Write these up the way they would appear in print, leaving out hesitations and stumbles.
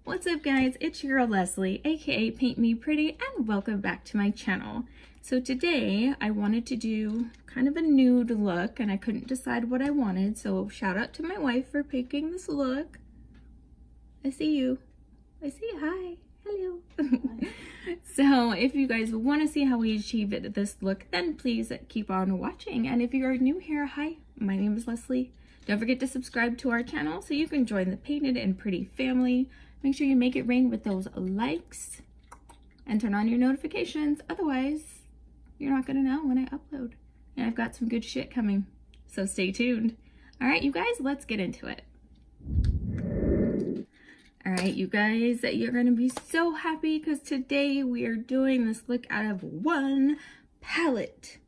What's up guys, it's your girl Leslie, aka Paint Me Pretty, and welcome back to my channel. So today I wanted to do kind of a nude look and I couldn't decide what I wanted, so shout out to my wife for picking this look. I see you. I see you. Hi. Hello. So if you guys want to see how we achieve this look, then please keep on watching. And if you are new here, hi, my name is Leslie. Don't forget to subscribe to our channel so you can join the Painted and Pretty family. Make sure you make it ring with those likes and turn on your notifications. Otherwise, you're not going to know when I upload. And I've got some good shit coming, so stay tuned. All right, you guys, let's get into it. All right, you guys, you're going to be so happy because today we are doing this look out of one palette.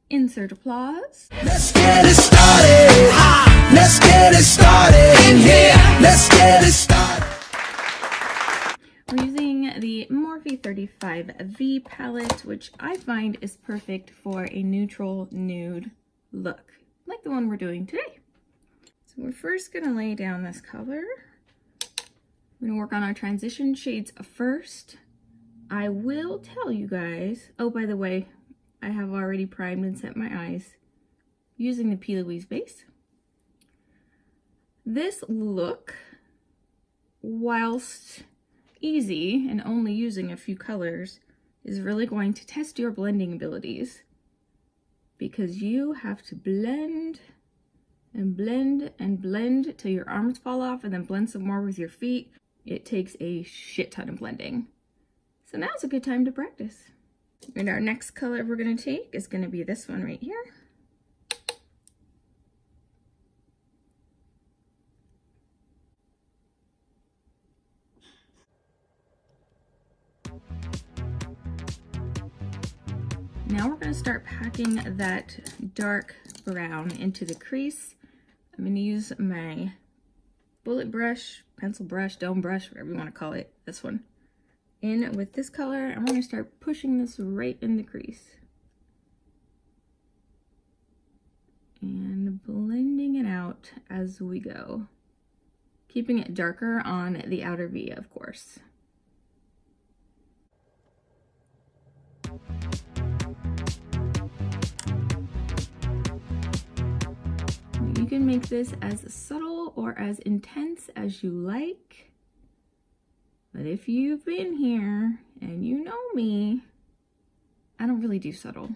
Insert applause. Let's get it started. Let's get it started in here. Let's get it started. We're using the Morphe 35V palette, which I find is perfect for a neutral nude look, like the one we're doing today. So we're first going to lay down this color. We're going to work on our transition shades first. I will tell you guys, oh, by the way, I have already primed and set my eyes using the P. Louise base. This look, whilst easy and only using a few colors, is really going to test your blending abilities because you have to blend and blend and blend till your arms fall off and then blend some more with your feet. It takes a shit ton of blending. So now's a good time to practice. And our next color we're going to take is going to be this one right here. Now we're going to start packing that dark brown into the crease. I'm going to use my bullet brush, pencil brush, dome brush, whatever you want to call it, this one, in with this color, and we're going to start pushing this right in the crease. And blending it out as we go. Keeping it darker on the outer V, of course. You can make this as subtle or as intense as you like. But if you've been here and you know me, I don't really do subtle.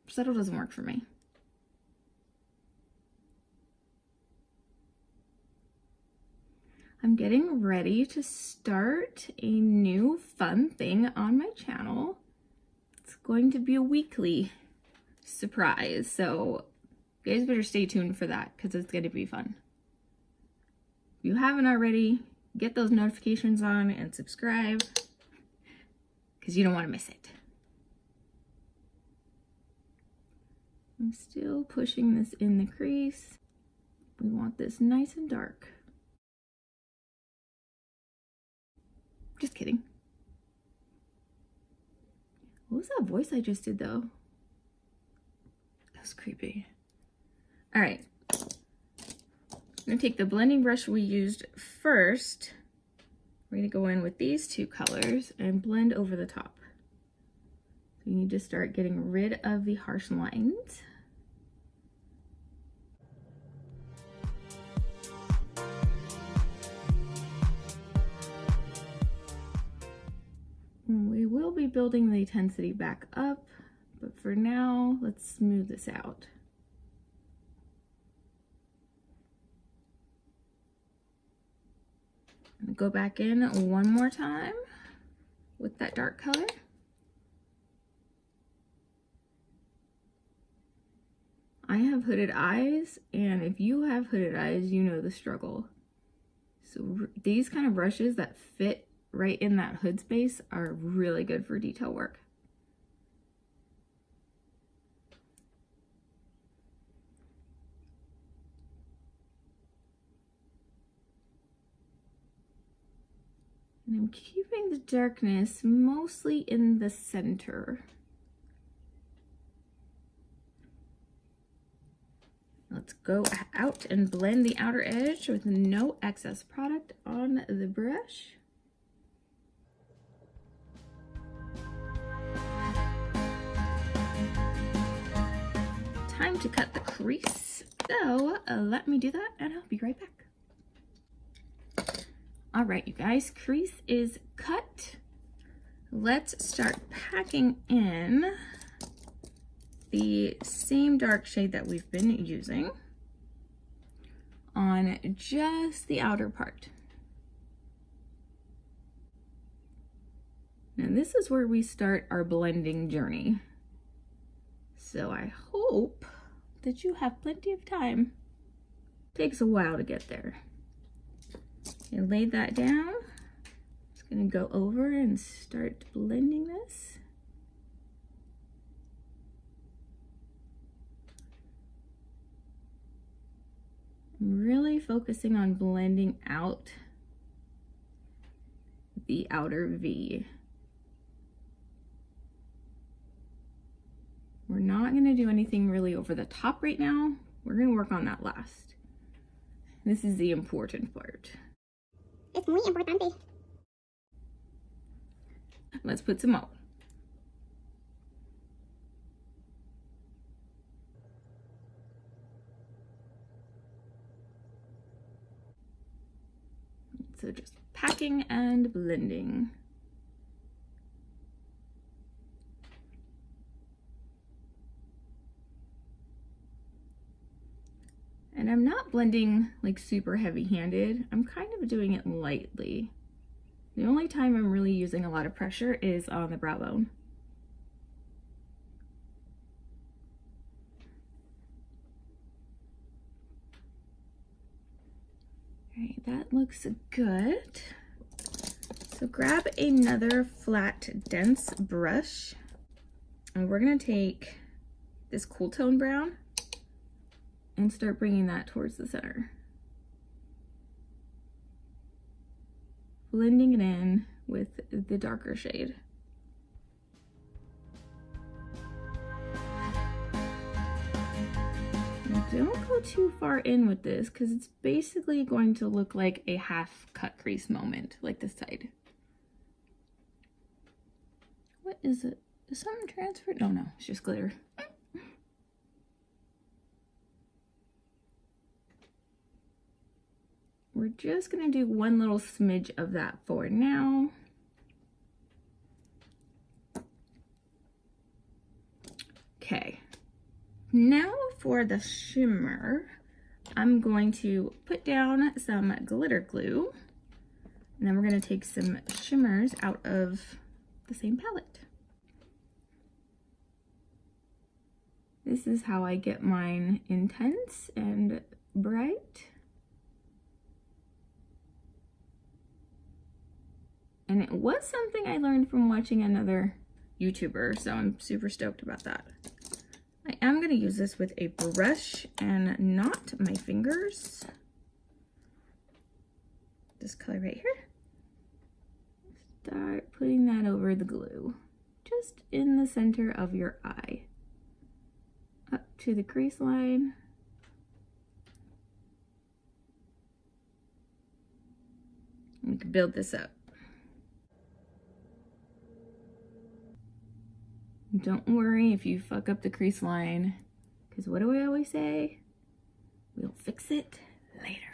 Subtle doesn't work for me. I'm getting ready to start a new fun thing on my channel. It's going to be a weekly surprise, so you guys better stay tuned for that because it's going to be fun. If you haven't already, get those notifications on and subscribe because you don't want to miss it. I'm still pushing this in the crease. We want this nice and dark. Just kidding. What was that voice I just did though? That was creepy. All right. I'm going to take the blending brush we used first. We're going to go in with these two colors and blend over the top. So you need to start getting rid of the harsh lines. We will be building the intensity back up, but for now, let's smooth this out. Go back in one more time with that dark color. I have hooded eyes, and if you have hooded eyes, you know the struggle. So these kind of brushes that fit right in that hood space are really good for detail work. And I'm keeping the darkness mostly in the center. Let's go out and blend the outer edge with no excess product on the brush. time to cut the crease. So let me do that and I'll be right back. All right, you guys, crease is cut. Let's start packing in the same dark shade that we've been using on just the outer part. And this is where we start our blending journey. So I hope that you have plenty of time. Takes a while to get there. I laid that down. Just gonna go over and start blending this. I'm really focusing on blending out the outer V. We're not gonna do anything really over the top right now. We're gonna work on that last. This is the important part. Es muy importante. Let's put some more. So just packing and blending. And I'm not blending like super heavy-handed. I'm kind of doing it lightly. The only time I'm really using a lot of pressure is on the brow bone. All right, that looks good. So grab another flat, dense brush, and we're gonna take this cool tone brown and start bringing that towards the center. Blending it in with the darker shade. And don't go too far in with this because it's basically going to look like a half cut crease moment, like this side. What is it? Is something transferred? Oh no, it's just glitter. We're just gonna do one little smidge of that for now. Okay, now for the shimmer, I'm going to put down some glitter glue, and then we're gonna take some shimmers out of the same palette. This is how I get mine intense and bright. And it was something I learned from watching another YouTuber, so I'm super stoked about that. I am going to use this with a brush and not my fingers. This color right here. Start putting that over the glue, just in the center of your eye. Up to the crease line. We can build this up. Don't worry if you fuck up the crease line, because what do I always say? We'll fix it later.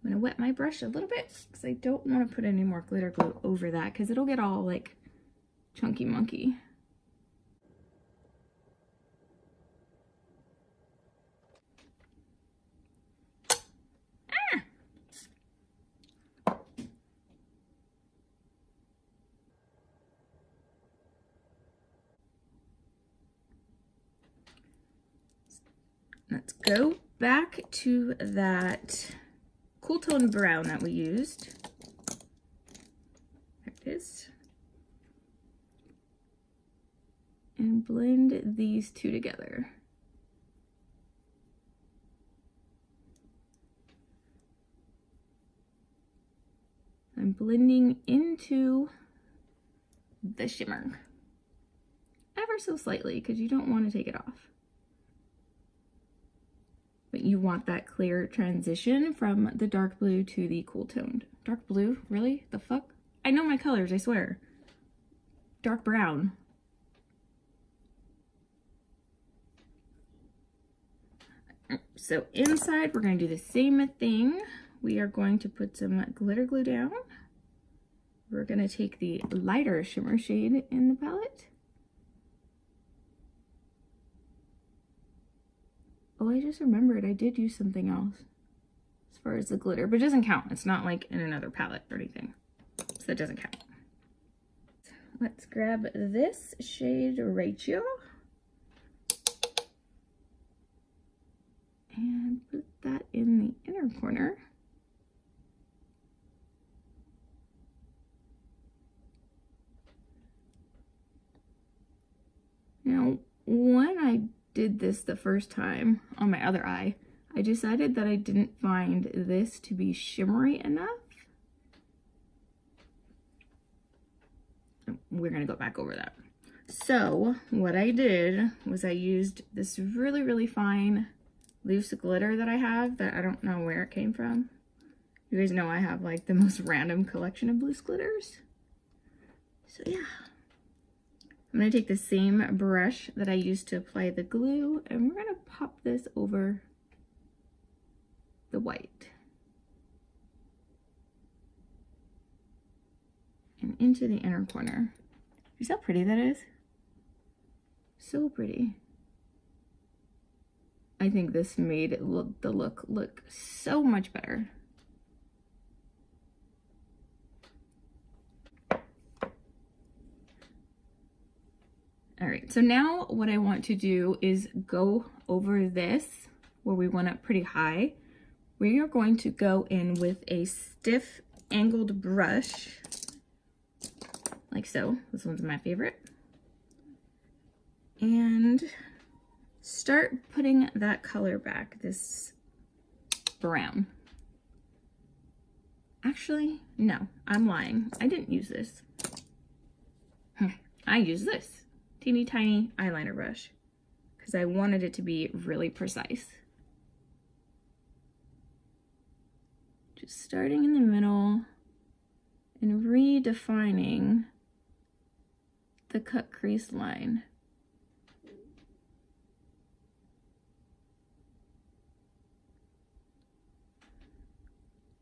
I'm gonna wet my brush a little bit because I don't want to put any more glitter glue over that because it'll get all like chunky monkey. Let's go back to that cool tone brown that we used. There it is. And blend these two together. I'm blending into the shimmer. Ever so slightly, because you don't want to take it off. But you want that clear transition from the dark blue to the cool toned. Dark blue? Really? The fuck? I know my colors, I swear. Dark brown. So inside, we're going to do the same thing. We are going to put some glitter glue down. We're going to take the lighter shimmer shade in the palette. Oh, I just remembered I did use something else as far as the glitter, but it doesn't count. It's not like in another palette or anything, so that doesn't count. Let's grab this shade Rachel and put that in the inner corner. Now, when I did this the first time on my other eye, I decided that I didn't find this to be shimmery enough. We're gonna go back over that. So what I did was I used this really, really fine loose glitter that I have that I don't know where it came from. You guys know I have like the most random collection of loose glitters. So yeah. I'm going to take the same brush that I used to apply the glue, and we're going to pop this over the white and into the inner corner. You see how pretty that is? So pretty. I think this made it the look look so much better. All right, so now what I want to do is go over this where we went up pretty high. We are going to go in with a stiff angled brush, like so. This one's my favorite. And start putting that color back, this brown. Actually, no, I'm lying. I didn't use this. I used this teeny tiny eyeliner brush because I wanted it to be really precise. Just starting in the middle and redefining the cut crease line.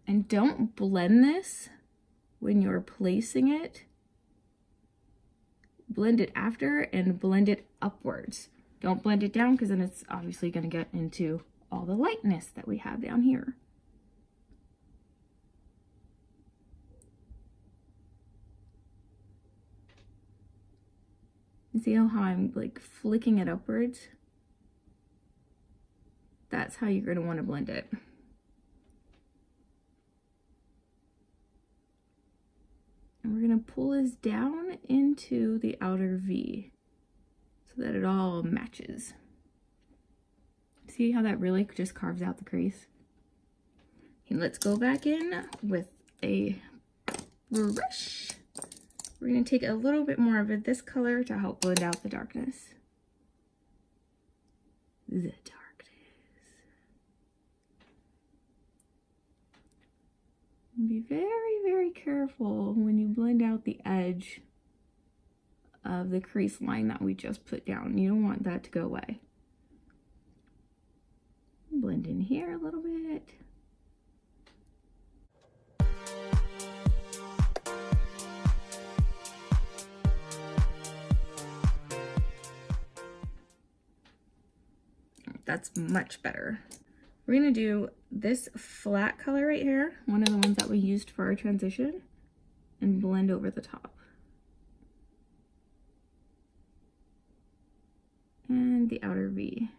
And don't blend this when you're placing it. Blend it after and blend it upwards. Don't blend it down because then it's obviously going to get into all the lightness that we have down here. You see how I'm like flicking it upwards? That's how you're going to want to blend it. And we're going to pull this down into the outer V so that it all matches. See how that really just carves out the crease? Okay, let's go back in with a brush. We're going to take a little bit more of this color to help blend out the darkness. The darkness. Be very, very careful when you blend out the edge of the crease line that we just put down. You don't want that to go away. Blend in here a little bit. That's much better. We're going to do this flat color right here, one of the ones that we used for our transition, and blend over the top. And the outer V.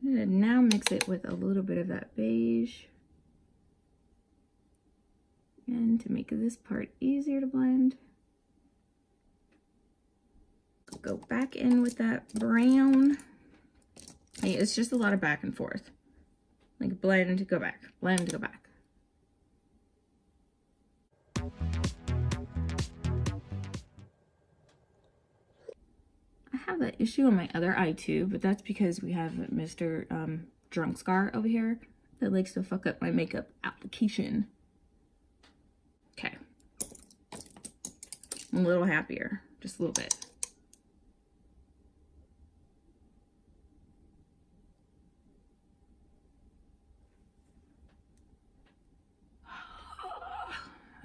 I'm going to now mix it with a little bit of that beige. And to make this part easier to blend, go back in with that brown. It's just a lot of back and forth. Like blend, go back, blend, go back. I have that issue on my other eye too, but that's because we have Mr. Drunk Scar over here that likes to fuck up my makeup application. Okay. I'm a little happier, just a little bit.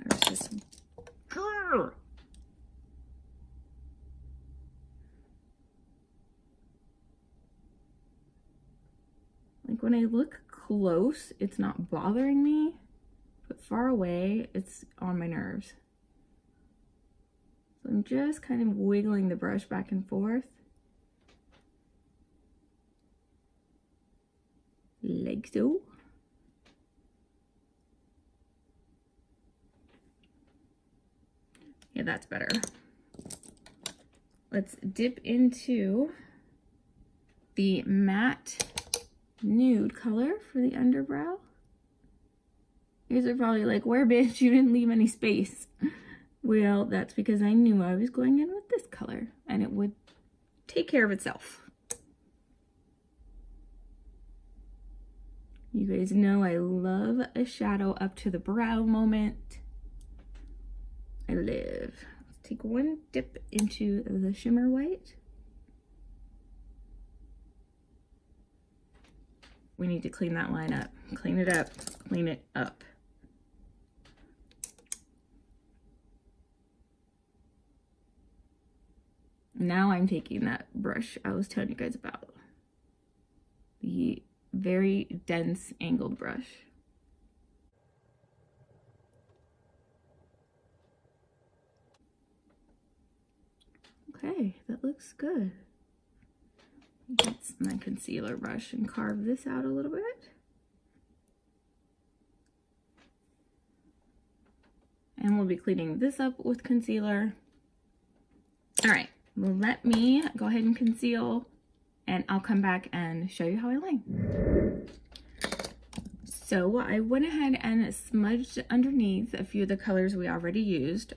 There's this girl. Like when I look close, it's not bothering me, but far away, it's on my nerves. So I'm just kind of wiggling the brush back and forth. Like so. Yeah, that's better. Let's dip into the matte nude color for the underbrow. You guys are probably like, where, bitch? You didn't leave any space. Well, that's because I knew I was going in with this color and it would take care of itself. You guys know I love a shadow up to the brow moment. I live. Let's take one dip into the shimmer white. We need to clean that line up. Clean it up. Clean it up. Now I'm taking that brush I was telling you guys about. The very dense angled brush. Okay, that looks good. Get my concealer brush and carve this out a little bit. And we'll be cleaning this up with concealer. All right, well, let me go ahead and conceal and I'll come back and show you how I line. So I went ahead and smudged underneath a few of the colors we already used.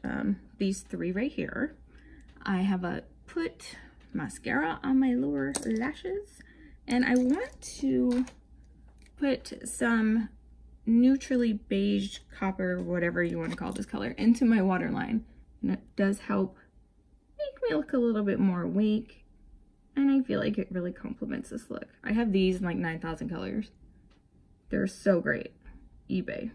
These three right here. I have put mascara on my lower lashes, and I want to put some neutrally beige copper, whatever you want to call this color, into my waterline. And it does help make me look a little bit more awake, and I feel like it really complements this look. I have these in like 9,000 colors. They're so great. eBay.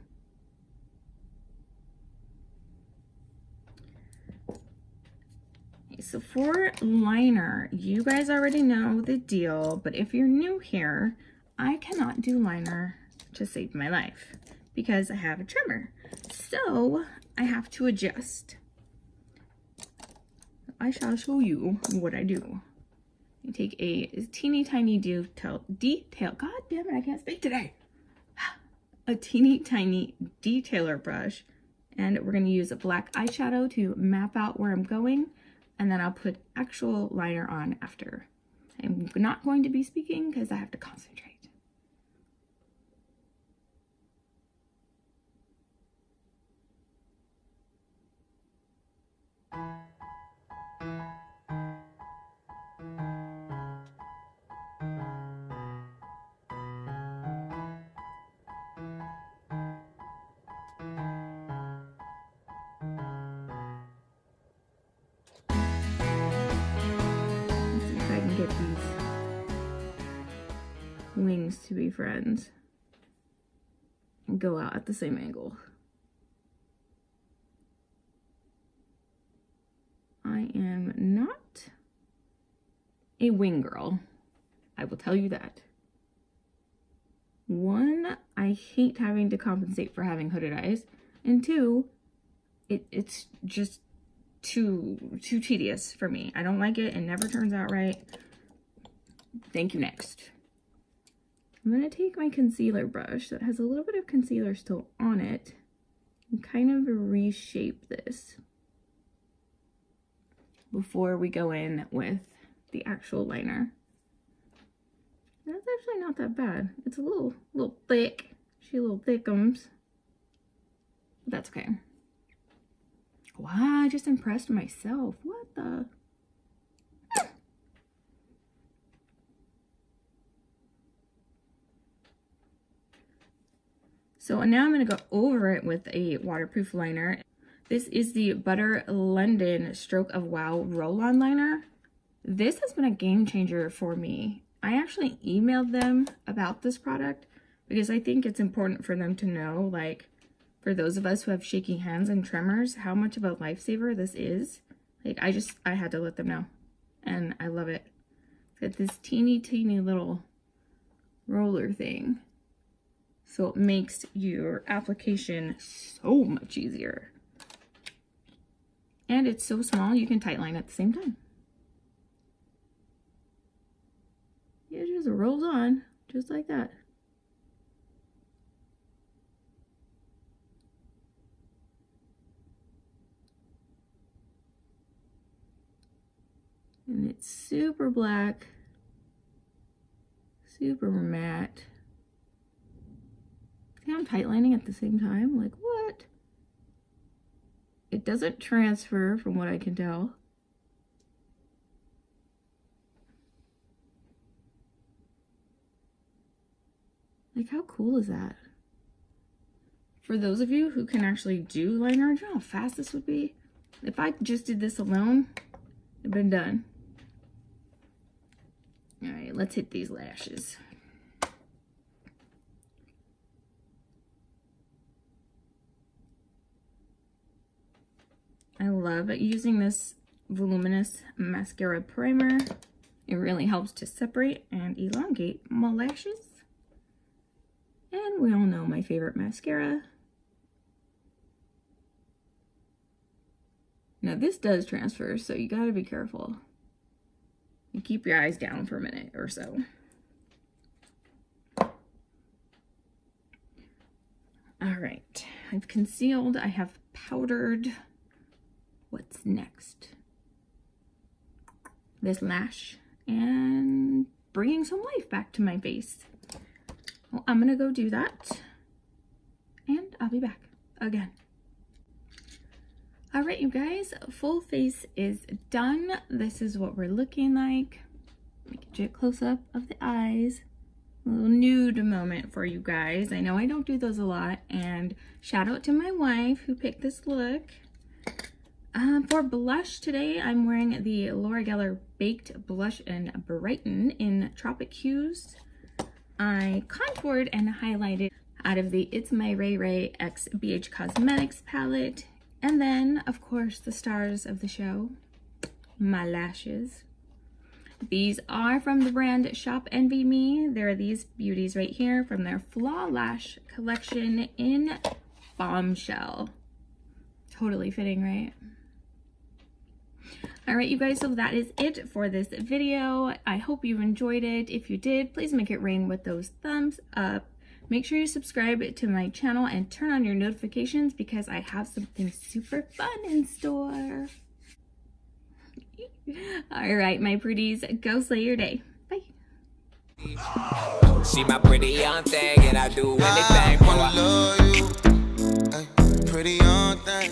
So for liner, you guys already know the deal, but if you're new here, I cannot do liner to save my life because I have a tremor. So I have to adjust. I shall show you what I do. I take a teeny tiny detail, god damn it, I can't speak today. A teeny tiny detailer brush, and we're going to use a black eyeshadow to map out where I'm going, and then I'll put actual liner on after. I'm not going to be speaking because I have to concentrate. Get these wings to be friends and go out at the same angle. I am not a wing girl, I will tell you that. One, I hate having to compensate for having hooded eyes, and two, it's just too tedious for me. I don't like it. It never turns out right. Thank you. Next, I'm gonna take my concealer brush that has a little bit of concealer still on it and kind of reshape this before we go in with the actual liner. That's actually not that bad. It's a little thick. She a little thickums. But that's okay. Wow, I just impressed myself. What the? So now I'm going to go over it with a waterproof liner. This is the Butter London Stroke of Wow Roll-On Liner. This has been a game changer for me. I actually emailed them about this product because I think it's important for them to know, like, for those of us who have shaky hands and tremors, how much of a lifesaver this is. Like, I had to let them know. And I love it. It's got this teeny little roller thing. So it makes your application so much easier. And it's so small, you can tightline at the same time. It just rolls on, just like that. And it's super black, super matte. See, I'm tightlining at the same time, like what? It doesn't transfer from what I can tell. Like, how cool is that? For those of you who can actually do liner, do you know how fast this would be? If I just did this alone, it'd been done. All right, let's hit these lashes. I love using this voluminous mascara primer. It really helps to separate and elongate my lashes. And we all know my favorite mascara. Now this does transfer, so you gotta be careful. And keep your eyes down for a minute or so. All right, I've concealed, I have powdered. What's next? This lash and bringing some life back to my face. Well, I'm gonna go do that and I'll be back again. All right, you guys, full face is done. This is what we're looking like. Let me get you a close up of the eyes. A little nude moment for you guys. I know I don't do those a lot, and shout out to my wife who picked this look. For blush today, I'm wearing the Laura Geller Baked Blush and Brighten in Tropic Hues. I contoured and highlighted out of the It's My Ray Ray X BH Cosmetics palette. And then, of course, the stars of the show, my lashes. These are from the brand Shop Envy Me. There are these beauties right here from their Flaw Lash collection in Bombshell. Totally fitting, right? All right, you guys, so that is it for this video. I hope you enjoyed it. If you did, please make it rain with those thumbs up. Make sure you subscribe to my channel and turn on your notifications because I have something super fun in store. All right, my pretties, go slay your day. Bye. She my pretty young thing and I do anything for her. I wanna love you, pretty young thing.